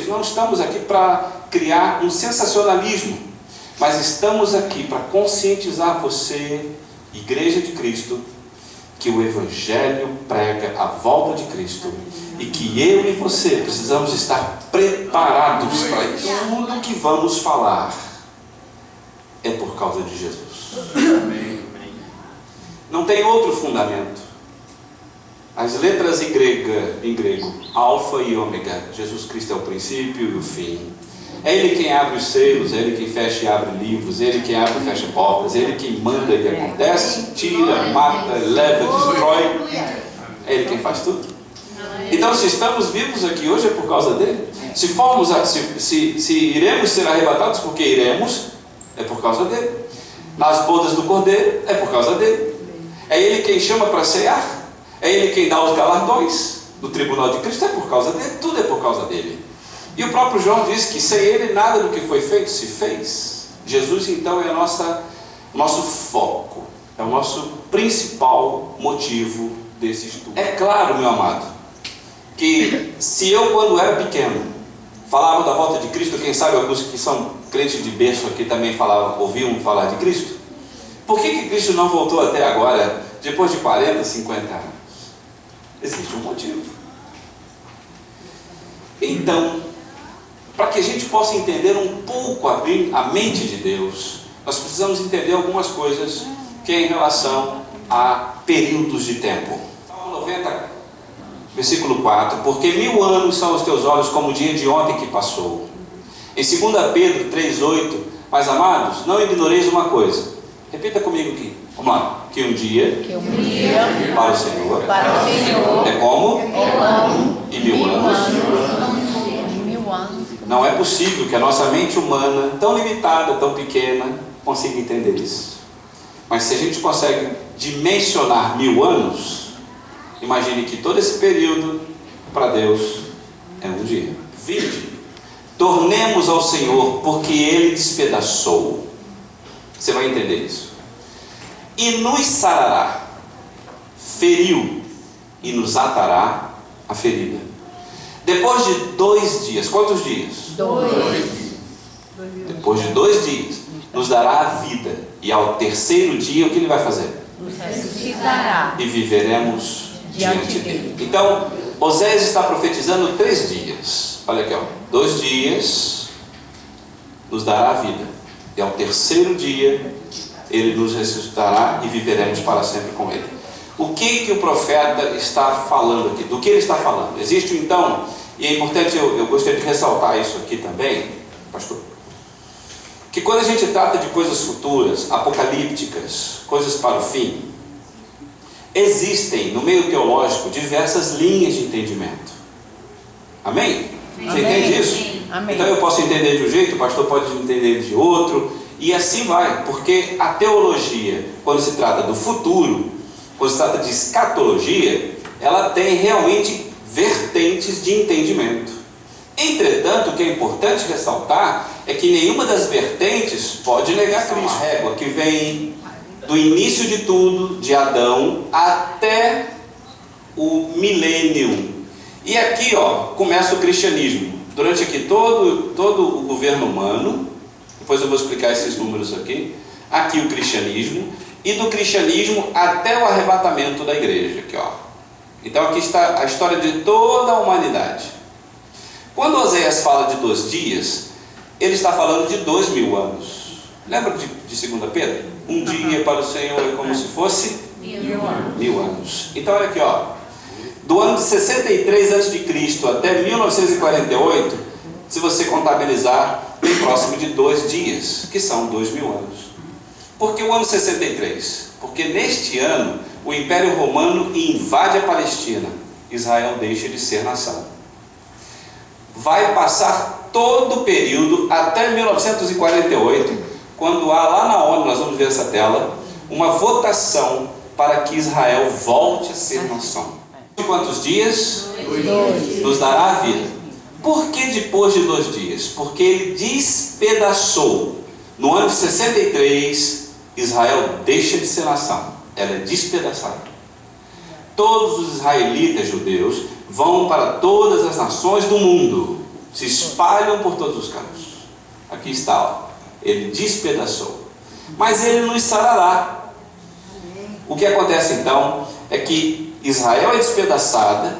não estamos aqui para criar um sensacionalismo, mas estamos aqui para conscientizar você, Igreja de Cristo, que o Evangelho prega a volta de Cristo e que eu e você precisamos estar preparados para tudo que vamos falar é por causa de Jesus. Não tem outro fundamento. As letras em grego, alfa e ômega, Jesus Cristo é o princípio e o fim. É Ele quem abre os selos, é Ele quem fecha e abre livros, é Ele quem abre e fecha portas, é Ele quem manda e acontece, tira, mata, leva, destrói. É Ele quem faz tudo. Então, se estamos vivos aqui hoje é por causa dele. Se iremos ser arrebatados, porque iremos, é por causa dele. Nas bodas do Cordeiro, é por causa dele. É Ele quem chama para cear, é Ele quem dá os galardões do tribunal de Cristo, é por causa dele, tudo é por causa dele. E o próprio João diz que sem Ele nada do que foi feito se fez. Jesus então é o nosso foco, é o nosso principal motivo desse estudo. É claro, meu amado, que se eu quando era pequeno falava da volta de Cristo, quem sabe alguns que são crentes de berço aqui também ouviam falar de Cristo, por que Cristo não voltou até agora, depois de 40, 50 anos? Existe um motivo. Então, para que a gente possa entender um pouco a mente de Deus, nós precisamos entender algumas coisas que é em relação a períodos de tempo. Salmo 90, versículo 4, porque 1000 anos são os teus olhos como o dia de ontem que passou. Em 2 Pedro 3,8, mas amados, não ignoreis uma coisa. Repita comigo aqui, vamos lá. Que um dia para o Senhor é como e 1000 anos. Não é possível que a nossa mente humana, tão limitada, tão pequena, consiga entender isso. Mas se a gente consegue dimensionar 1000 anos, imagine que todo esse período, para Deus, é um dia. Vinde, tornemos ao Senhor, porque Ele despedaçou. Você vai entender isso. E nos sarará, feriu, e nos atará a ferida. Depois de 2 dias, quantos dias? 2. Depois de 2 dias, nos dará a vida. E ao 3º dia, o que Ele vai fazer? Nos ressuscitará. E viveremos diante dele. Então, Oséias está profetizando 3 dias. Olha aqui, 2 dias nos dará a vida. E ao 3º dia, Ele nos ressuscitará e viveremos para sempre com Ele. O que o profeta está falando aqui? Do que ele está falando? Existe então, e é importante, eu gostaria de ressaltar isso aqui também, pastor, que quando a gente trata de coisas futuras, apocalípticas, coisas para o fim, existem no meio teológico diversas linhas de entendimento. Amém? Você entende isso? Amém. Então eu posso entender de um jeito, o pastor pode entender de outro, e assim vai, porque a teologia, quando se trata do futuro, quando se trata de escatologia, ela tem realmente vertentes de entendimento. Entretanto, o que é importante ressaltar é que nenhuma das vertentes pode negar Cristo. Uma régua que vem do início de tudo, de Adão, até o milênio. E aqui começa o cristianismo. Durante aqui todo o governo humano, depois eu vou explicar esses números aqui. Aqui o cristianismo, e do cristianismo até o arrebatamento da igreja. Aqui, Então aqui está a história de toda a humanidade. Quando Oséias fala de 2 dias, ele está falando de 2000 anos. Lembra de 2 Pedro? Um dia para o Senhor é como se fosse 1000 anos. Então olha aqui, do ano de 63 a.C. até 1948, se você contabilizar, bem próximo de 2 dias, que são 2000 anos. Por que o ano 63? Porque neste ano o Império Romano invade a Palestina. Israel deixa de ser nação. Vai passar todo o período até 1948, quando há lá na ONU, nós vamos ver essa tela, uma votação para que Israel volte a ser nação. De quantos dias? 2. Nos dará a vida. Por que depois de 2 dias? Porque Ele despedaçou. No ano de 63, Israel deixa de ser nação, ela é despedaçada. Todos os israelitas judeus vão para todas as nações do mundo. se espalham por todos os cantos. Aqui está, ó. Ele despedaçou, mas ele nos sarará. O que acontece então é que Israel é despedaçada,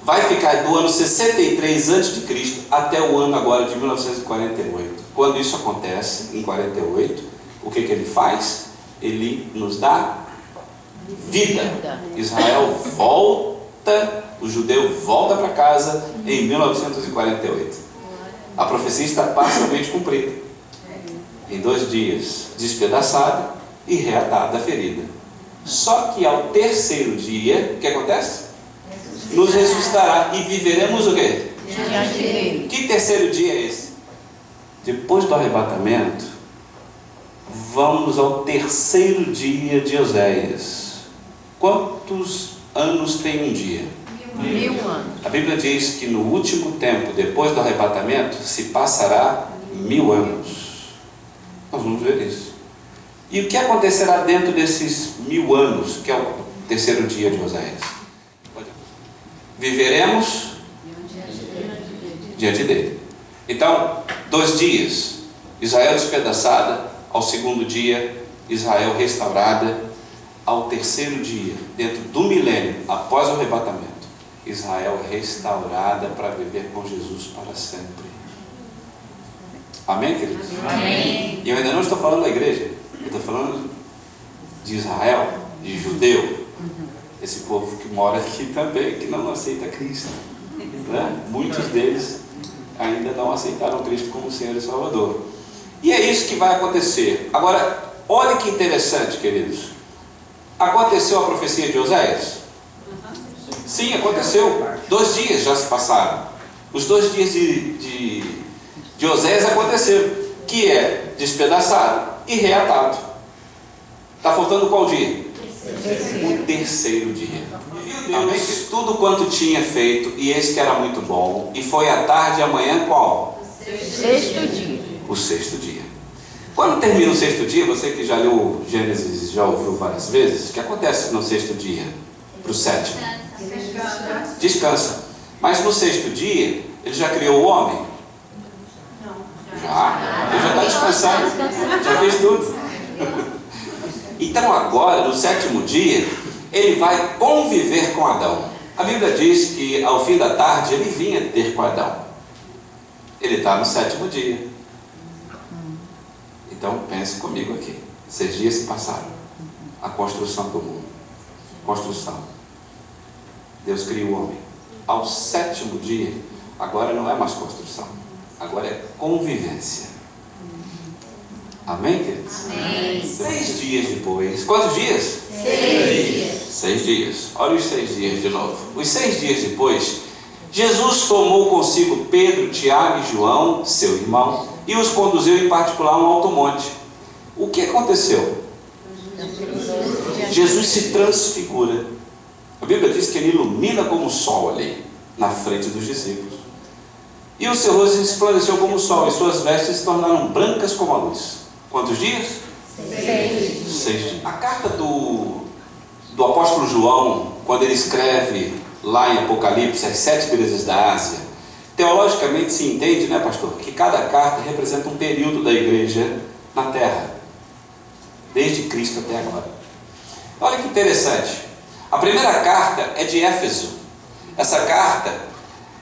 vai ficar do ano 63 a.C. até o ano agora de 1948. Quando isso acontece, em 48, o que ele faz? Ele nos dá vida. Israel volta, o judeu volta para casa em 1948. A profecia está parcialmente cumprida. Em 2 dias, despedaçada e reatada a ferida. Só que ao terceiro dia, o que acontece? Nos ressuscitará e viveremos o quê? Diante dele. Que terceiro dia é esse? Depois do arrebatamento, vamos ao terceiro dia de Oséias. Quantos anos tem um dia? 1000 anos. A Bíblia diz que no último tempo, depois do arrebatamento, se passará 1000 anos. Nós vamos ver isso. E o que acontecerá dentro desses 1000 anos, que é o terceiro dia de Oséias? Viveremos diante dele. Então, 2 dias, Israel despedaçada. Ao segundo dia, Israel restaurada. Ao terceiro dia, dentro do milênio, após o arrebatamento, Israel restaurada para viver com Jesus para sempre. Amém, queridos? Amém. E eu ainda não estou falando da igreja, eu estou falando de Israel, de judeu, esse povo que mora aqui também, que não aceita Cristo, né? Muitos deles ainda não aceitaram Cristo como Senhor e Salvador. E é isso que vai acontecer. Agora, olha que interessante, queridos. Aconteceu a profecia de Oséias? Sim, aconteceu. 2 dias já se passaram. Os 2 dias de Oséias aconteceram, que é despedaçado e reatado. Está faltando qual dia? O terceiro dia. Viu Deus tudo quanto tinha feito, e eis que era muito bom, e foi à tarde e amanhã qual? Sexto dia. O sexto dia. Quando termina o sexto dia, você que já leu Gênesis, já ouviu várias vezes, o que acontece no sexto dia? Para o sétimo? Descansa. Mas no sexto dia, ele já criou o homem? Já. Ele já está descansando. Já fez tudo. Então agora, no sétimo dia, ele vai conviver com Adão. A Bíblia diz que ao fim da tarde ele vinha ter com Adão. Ele está no sétimo dia. Então pense comigo aqui. 6 dias se passaram. A construção do mundo. Construção. Deus criou o homem. Ao sétimo dia, agora não é mais construção. Agora é convivência. Amém, queridos? Amém. 6 dias depois. Quantos dias? 6 dias. 6 dias. Olha os 6 dias de novo. Os 6 dias depois, Jesus tomou consigo Pedro, Tiago e João, seu irmão, e os conduziu em particular a um alto monte. O que aconteceu? Jesus se transfigura. A Bíblia diz que ele ilumina como o sol ali, na frente dos discípulos. E o seu rosto resplandeceu como o sol, e suas vestes se tornaram brancas como a luz. Quantos dias? 6 dias. A carta do apóstolo João, quando ele escreve lá em Apocalipse as 7 igrejas da Ásia, teologicamente se entende, né, pastor, que cada carta representa um período da igreja na terra, desde Cristo até agora. Olha que interessante. A primeira carta é de Éfeso. Essa carta,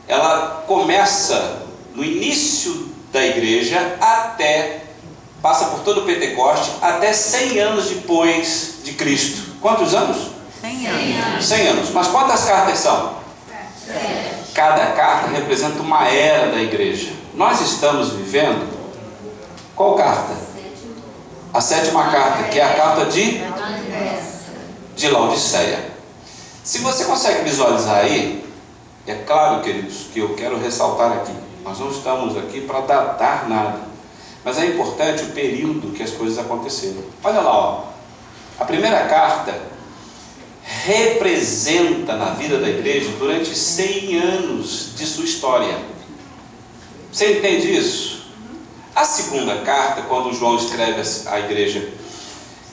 ela começa no início da igreja passa por todo o Pentecoste, até 100 anos depois de Cristo. Quantos anos? 100 anos. 100 anos. Mas quantas cartas são? 7. Cada carta representa uma era da igreja. Nós estamos vivendo qual carta? A 7ª carta, que é a carta de Laodiceia. Se você consegue visualizar aí, é claro, queridos, que eu quero ressaltar aqui, nós não estamos aqui para datar nada, mas é importante o período que as coisas aconteceram. Olha lá, ó. A primeira carta representa na vida da igreja durante 100 anos de sua história. Você entende isso? A segunda carta, quando João escreve a igreja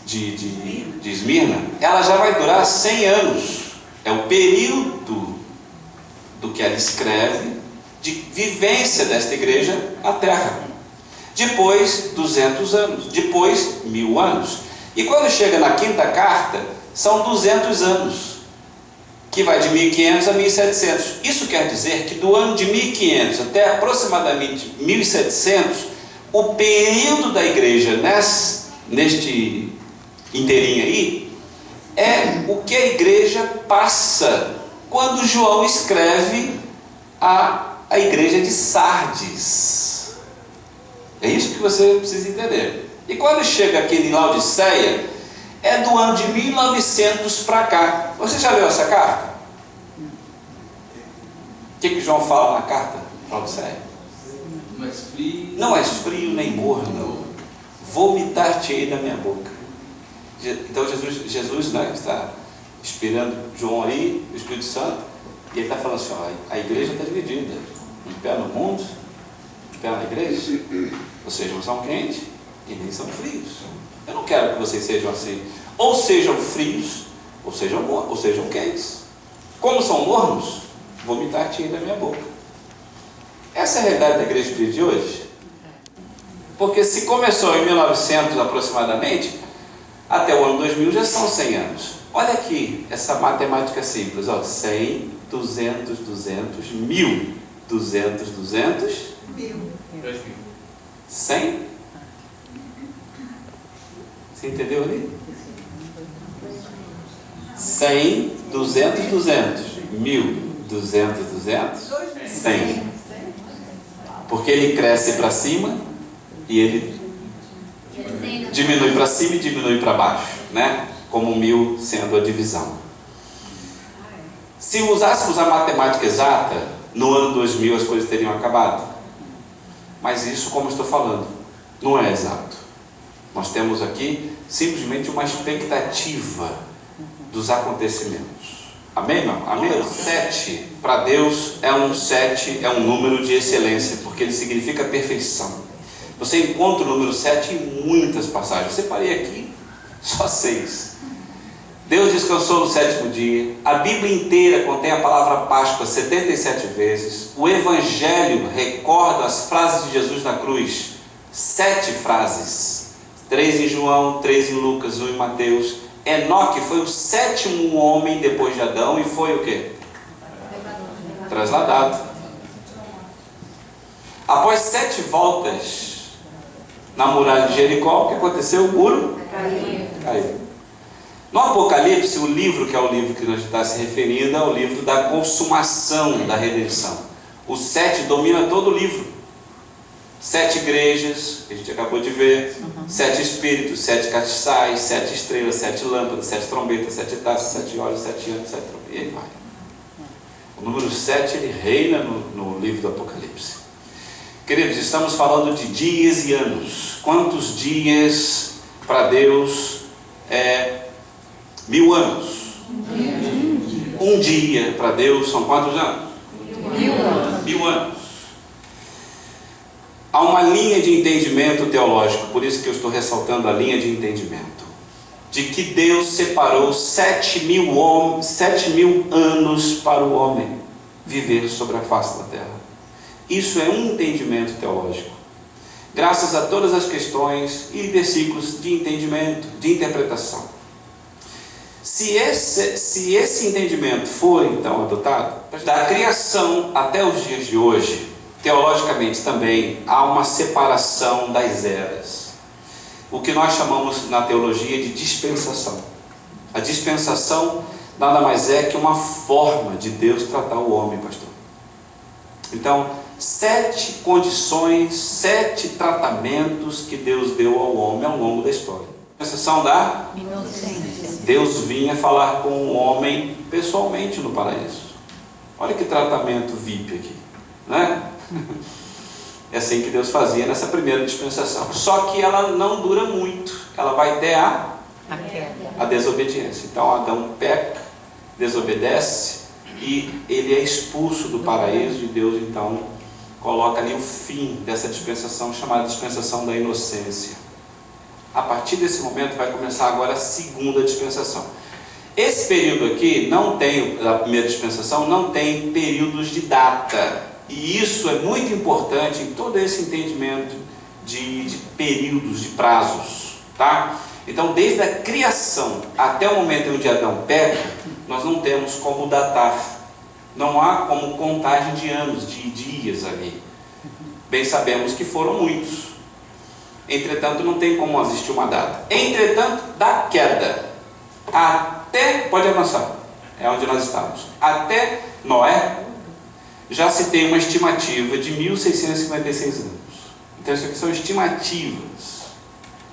de Esmirna, ela já vai durar 100 anos. É o período do que ela escreve de vivência desta igreja na terra. Depois 200 anos, depois 1000 anos. E quando chega na quinta carta, são 200 anos, que vai de 1500 a 1700. Isso quer dizer que do ano de 1500 até aproximadamente 1700, o período da igreja neste inteirinho aí, é o que a igreja passa quando João escreve a igreja de Sardes. É isso que você precisa entender. E quando chega aqui em Laodiceia, é do ano de 1900 para cá. Você já leu essa carta? O que João fala na carta? Laodiceia? Não és frio nem morno, vomitar-te-ei da minha boca. Então Jesus, né, está inspirando João aí, o Espírito Santo, e ele está falando assim, ó, a igreja está dividida, um pé no mundo, um pé na igreja, ou seja, não são quentes e nem são frios. Eu não quero que vocês sejam assim, ou sejam frios, ou sejam quentes. Como são mornos, vomitar-te-ei da minha boca. Essa é a realidade da igreja do dia de hoje. Porque se começou em 1900 aproximadamente, até o ano 2000 já são 100 anos. Olha aqui, essa matemática simples, ó, 100, 200, 200, 1000, 200, 200, 100. Você entendeu ali? 100, 200, 200, 1000, 200, 200, 100. Porque ele cresce para cima e ele diminui para cima e diminui para baixo, né? Como 1000 sendo a divisão. Se usássemos a matemática exata, no ano 2000 as coisas teriam acabado. Mas isso, como eu estou falando, não é exato. Nós temos aqui simplesmente uma expectativa dos acontecimentos. Amém, irmão? Amém? 7 para Deus é um número de excelência, porque ele significa perfeição. Você encontra o número 7 em muitas passagens. Eu separei aqui só 6. Deus descansou no 7º dia. A Bíblia inteira contém a palavra Páscoa 77 vezes. O Evangelho recorda as frases de Jesus na cruz. 7 frases. 3 em João, 3 em Lucas, 1 em Mateus. Enoque foi o 7º homem depois de Adão e foi o quê? Trasladado. Após 7 voltas na muralha de Jericó, o que aconteceu? O muro caiu. No Apocalipse, o livro que é o livro que nós estamos se referindo é o livro da consumação da redenção. O 7 domina todo o livro. 7 igrejas, que a gente acabou de ver, 7 espíritos, 7 castiçais, 7 estrelas, 7 lâmpadas, 7 trombetas, 7 taças, 7 olhos, 7 anos, 7 trombetas, e aí vai. O número 7 ele reina no livro do Apocalipse. Queridos, estamos falando de dias e anos. Quantos dias para Deus é 1000 anos? Um dia para Deus são quantos anos? 1000 anos. 1000 anos. Há uma linha de entendimento teológico, por isso que eu estou ressaltando a linha de entendimento, de que Deus separou 7.000 anos para o homem viver sobre a face da terra. Isso é um entendimento teológico. Graças a todas as questões e versículos de entendimento, de interpretação. Se esse entendimento for então adotado, da criação até os dias de hoje, teologicamente também há uma separação das eras. O que nós chamamos na teologia de dispensação. A dispensação nada mais é que uma forma de Deus tratar o homem, pastor. Então, 7 condições, 7 tratamentos que Deus deu ao homem ao longo da história. A exceção da Inocência. Deus vinha falar com o homem pessoalmente no paraíso. Olha que tratamento VIP aqui, né? É assim que Deus fazia nessa primeira dispensação. Só que ela não dura muito. Ela vai até a desobediência. Então Adão peca, desobedece e ele é expulso do paraíso, e Deus então coloca ali o fim dessa dispensação, chamada dispensação da inocência. A partir desse momento vai começar agora a segunda dispensação. Esse período aqui não tem, a primeira dispensação não tem períodos de data. E isso é muito importante em todo esse entendimento de períodos, de prazos, tá? Então, desde a criação até o momento onde Adão peca, nós não temos como datar, não há como contagem de anos, de dias ali. Bem sabemos que foram muitos, entretanto não tem como existir uma data. Entretanto, da queda até, pode avançar, é onde nós estamos, até Noé, já se tem uma estimativa de 1656 anos. Então isso aqui são estimativas,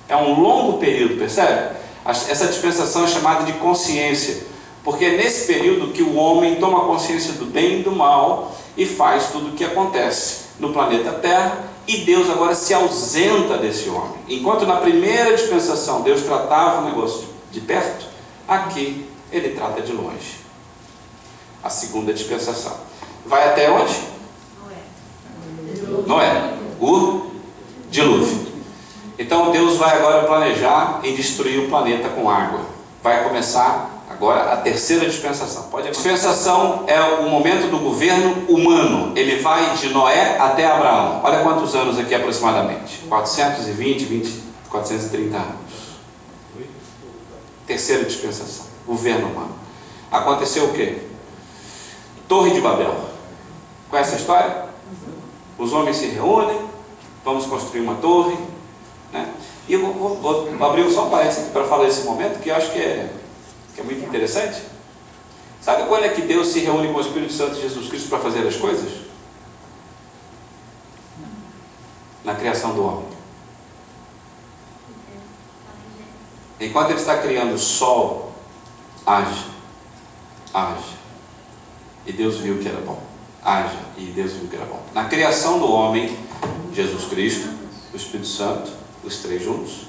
é um longo período, percebe? Essa dispensação é chamada de consciência, porque é nesse período que o homem toma consciência do bem e do mal e faz tudo o que acontece no planeta Terra, e Deus agora se ausenta desse homem. Enquanto na primeira dispensação Deus tratava o negócio de perto, aqui ele trata de longe. A segunda dispensação vai até onde? Noé, o dilúvio. Então Deus vai agora planejar em destruir o planeta com água. Vai começar agora a terceira dispensação. A dispensação é o momento do governo humano. Ele vai de Noé até Abraão. Olha quantos anos aqui aproximadamente. 430 anos. Terceira dispensação. Governo humano. Aconteceu o quê? Torre de Babel. Conhece a história? Os homens se reúnem, vamos construir uma torre, né? E eu vou abrir só um parênteses aqui para falar desse momento, que eu acho que é muito interessante. Sabe quando é que Deus se reúne com o Espírito Santo e Jesus Cristo para fazer as coisas? Na criação do homem. Enquanto Ele está criando o sol, haja. E Deus viu que era bom. Haja, e Deus viu que era bom. Na criação do homem, Jesus Cristo, o Espírito Santo, os três juntos,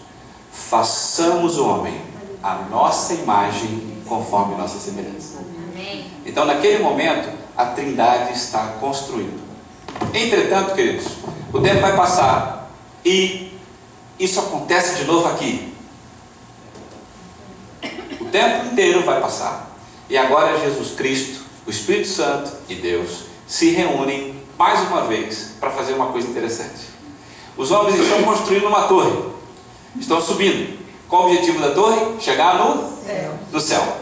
façamos o homem a nossa imagem conforme nossa semelhança. Então, naquele momento, a Trindade está construindo. Entretanto, queridos, o tempo vai passar e isso acontece de novo aqui. O tempo inteiro vai passar. E agora Jesus Cristo, o Espírito Santo e Deus se reúnem mais uma vez para fazer uma coisa interessante. Os homens estão construindo uma torre, estão subindo. Qual o objetivo da torre? Chegar no céu.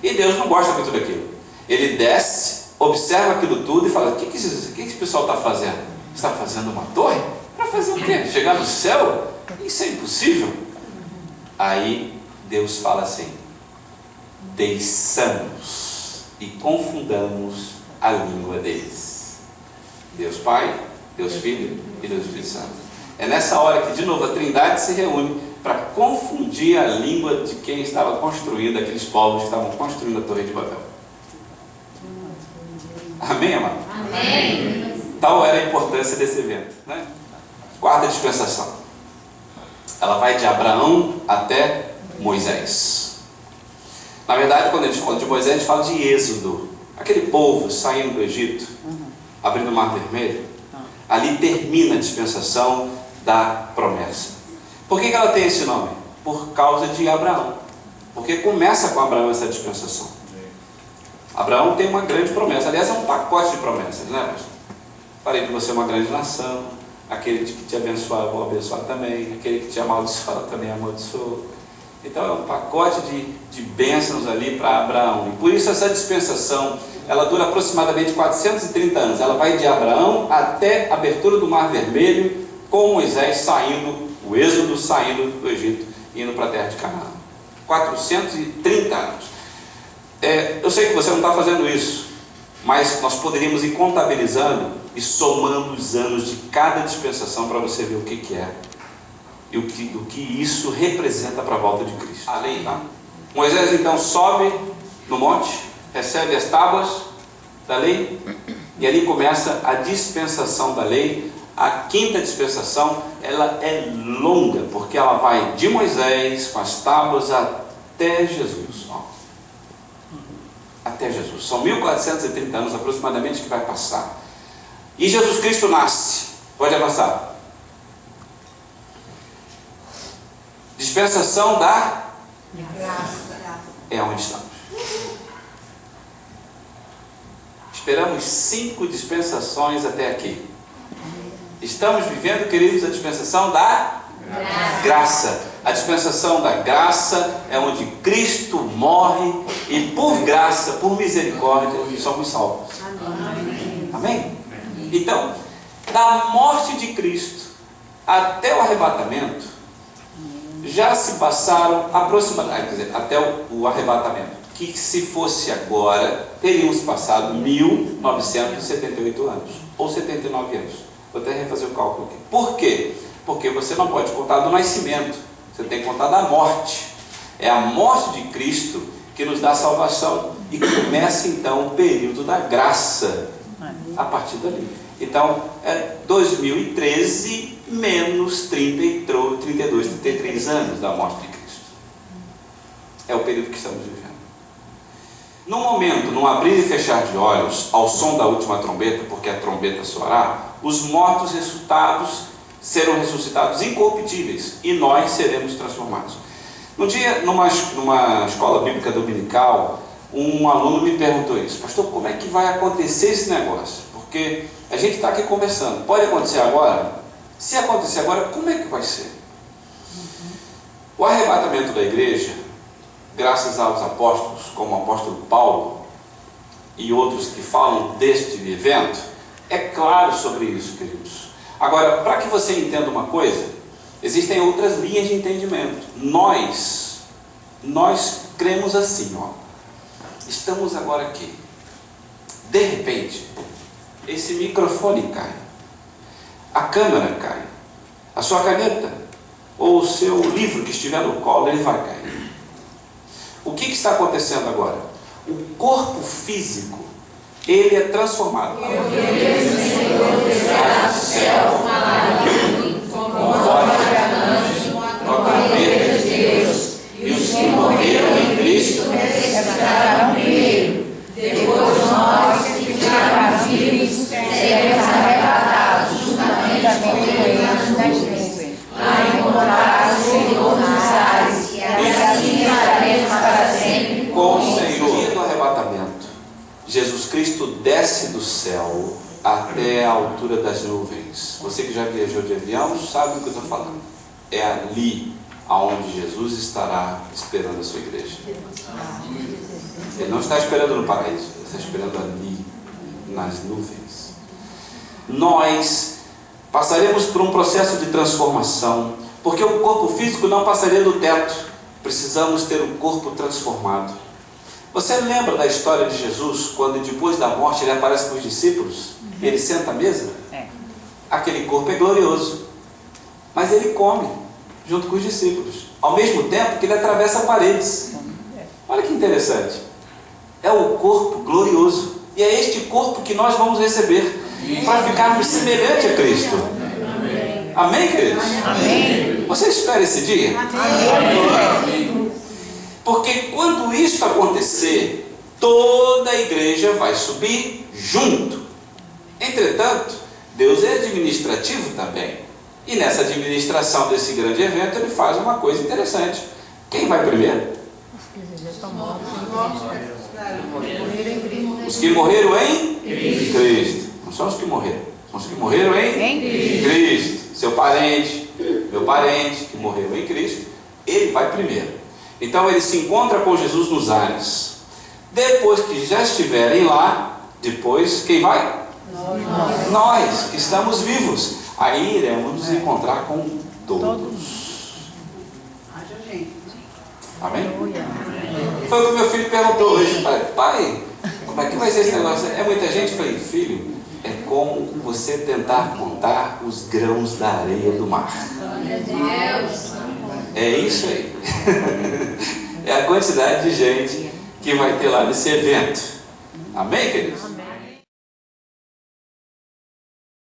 E Deus não gosta muito daquilo. Ele desce, observa aquilo tudo e fala: o que esse pessoal está fazendo? Está fazendo uma torre? Para fazer o quê? Chegar no céu? Isso é impossível. Aí Deus fala assim: deixamos e confundamos a língua deles. Deus Pai, Deus Filho e Deus Espírito Santo. É nessa hora que de novo a Trindade se reúne para confundir a língua de quem estava construindo, aqueles povos que estavam construindo a Torre de Babel. Amém, amado? Amém. Tal era a importância desse evento, né? Quarta dispensação. Ela vai de Abraão até Moisés. Na verdade, quando a gente fala de Moisés, a gente fala de Êxodo. Aquele povo saindo do Egito, abrindo o Mar Vermelho. Ali termina a dispensação da promessa. Por que ela tem esse nome? Por causa de Abraão. Porque começa com Abraão essa dispensação. Abraão tem uma grande promessa. Aliás, é um pacote de promessas, né, pastor? Falei que você é uma grande nação. Aquele que te abençoar, eu vou abençoar também. Aquele que te amaldiçoar, também amaldiçoou. Então é um pacote de bênçãos ali para Abraão. E por isso essa dispensação, ela dura aproximadamente 430 anos. Ela vai de Abraão até a abertura do Mar Vermelho, com Moisés saindo, o Êxodo saindo do Egito, indo para a terra de Canaã. 430 anos. Eu sei que você não está fazendo isso, mas nós poderíamos ir contabilizando e somando os anos de cada dispensação para você ver o que é e o que isso representa para a volta de Cristo. A lei, tá? Moisés então sobe no monte, recebe as tábuas da lei, e ali começa a dispensação da lei. A quinta dispensação, ela é longa, porque ela vai de Moisés com as tábuas até Jesus. Até Jesus. São 1430 anos aproximadamente que vai passar. E Jesus Cristo nasce. Pode avançar. Dispensação da graça. É onde estamos. Esperamos 5 dispensações até aqui. Estamos vivendo, queridos, a dispensação da graça. A dispensação da graça é onde Cristo morre e por graça, por misericórdia, somos salvos. Amém? Então, da morte de Cristo até o arrebatamento, já se passaram aproximadamente, quer dizer, até o arrebatamento, que se fosse agora, teríamos passado 1978 anos, ou 79 anos. Vou até refazer o cálculo aqui. Por quê? Porque você não pode contar do nascimento, você tem que contar da morte. É a morte de Cristo que nos dá salvação. E começa então o período da graça, a partir dali. Então, é 2013 menos 32, 33 anos da morte de Cristo. É o período que estamos vivendo. No momento, num abrir e fechar de olhos, ao som da última trombeta, porque a trombeta soará, os mortos serão ressuscitados incorruptíveis e nós seremos transformados. Um dia, numa escola bíblica dominical, um aluno me perguntou isso: pastor, como é que vai acontecer esse negócio? Porque a gente está aqui conversando, pode acontecer agora? Se acontecer agora, como é que vai ser? O arrebatamento da igreja, graças aos apóstolos, como o apóstolo Paulo e outros que falam deste evento, é claro sobre isso, queridos. Agora, para que você entenda uma coisa, existem outras linhas de entendimento. Nós cremos assim, ó. Estamos agora aqui. De repente, esse microfone cai, a câmera cai, a sua caneta ou o seu livro que estiver no colo, ele vai cair. O que está acontecendo agora? O corpo físico, ele é transformado. Eu queria o Senhor descer do céu, conforme com a trombeta de Deus, e os que morreram em Cristo ressuscitarão primeiro. Depois nós que ficarmos vivos seremos arrebatados juntamente com eles nas nuvens, a encontrar o Senhor nos ares, e assim estaremos para sempre com o Senhor. No arrebatamento, Jesus Cristo desce do céu até a altura das nuvens. Você que já viajou de avião sabe o que eu estou falando. É ali aonde Jesus estará esperando a sua igreja. Ele não está esperando no paraíso, ele está esperando ali, nas nuvens. Nós passaremos por um processo de transformação, porque o corpo físico não passaria do teto. Precisamos ter um corpo transformado. Você lembra da história de Jesus, quando depois da morte ele aparece com os discípulos, e ele senta à mesa? Aquele corpo é glorioso, mas ele come junto com os discípulos, ao mesmo tempo que ele atravessa paredes. Olha que interessante. É o corpo glorioso, e é este corpo que nós vamos receber para ficarmos semelhantes a Cristo. Amém, queridos? Amém. Você espera esse dia? Amém. Porque quando isso acontecer, toda a igreja vai subir junto. Entretanto, Deus é administrativo também. E nessa administração desse grande evento, ele faz uma coisa interessante. Quem vai primeiro? Os que morreram em Cristo. Não são os que morreram. São os que morreram em Cristo. Seu parente, meu parente, que morreu em Cristo, ele vai primeiro. Então ele se encontra com Jesus nos ares. Depois que já estiverem lá, depois quem vai? Nós que estamos vivos. Aí iremos nos encontrar com todos. Amém? Foi o que meu filho perguntou hoje. Pai, como é que vai ser esse negócio? É muita gente? Eu falei, filho, é como você tentar contar os grãos da areia do mar. É isso aí. É a quantidade de gente que vai ter lá nesse evento. Amém, queridos?